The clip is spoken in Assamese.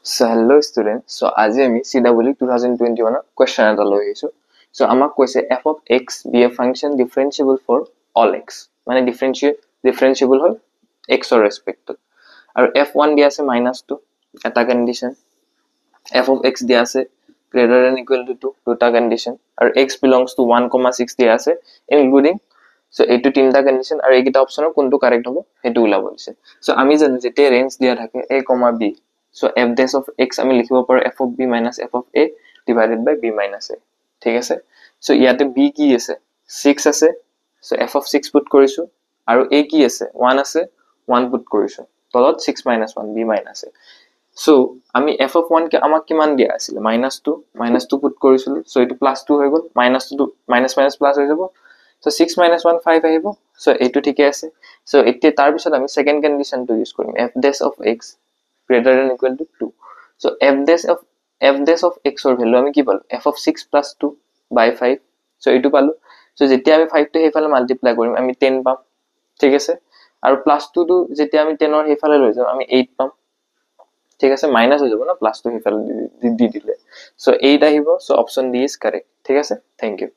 So hello students. So আজি আমি CW 2021 question এটা লৈ আহিছো. So আমাক কৈছে f of x be a function differentiable for all x. মানে differentiable হয় x ৰ ৰেসপেক্টত. আৰু f1 দিয়া আছে -2 এটা কন্ডিশন. f of x দিয়া আছে greater than equal to 2 দুটা কন্ডিশন. আৰু x belongs to 1,6 দিয়া আছে including so এইটো তিনটা কন্ডিশন আৰু এইকেইটা অপচনৰ কোনটো কাৰেক্ট হ'ব হেতু ওলাব দিছে. So আমি জানো যেতিয়া ৰেঞ্জ দিয়া থাকে a, b. So f dash of x আমি লিখিব পাৰো f of b minus f of a divided by b minus a. ঠিক আছে? So ইয়াতে b কি আছে 6 আছে. So f of 6 পুট কৰিছো আৰু a কি আছে 1 আছে 1 পুট কৰিছো. তলত 6 minus 1 b minus a. So আমি f of 1 কে আমাক কিমান দিয়া আছিল -2 পুট কৰিছিলো. So এটো +2 হৈ গল -2 minus plus হৈ যাব. So 6 minus 1 5 আহিব. So এটো ঠিকে আছে. So এতিয়া তাৰ পিছত আমি সেকেন্ড কন্ডিশনটো ইউজ কৰিম f dash of x greater than equal to 2. So f dash of x or value আমি কি পালো f of 6 plus 2 by 5. So এইটো পালো. So যেতিয়া আমি 5 টো হেফালে মাল্টিপ্লাই কৰিম আমি 10 পাম. ঠিক আছে? আৰু +2 টো যেতিয়া আমি 10 ৰ হেফালে লৈ যাম আমি 8 পাম. ঠিক আছে মাইনাস হৈ যাব না +2 হেফালে দি দিলে. So 8 আহিব. So option D is correct. ঠিক আছে? Thank you.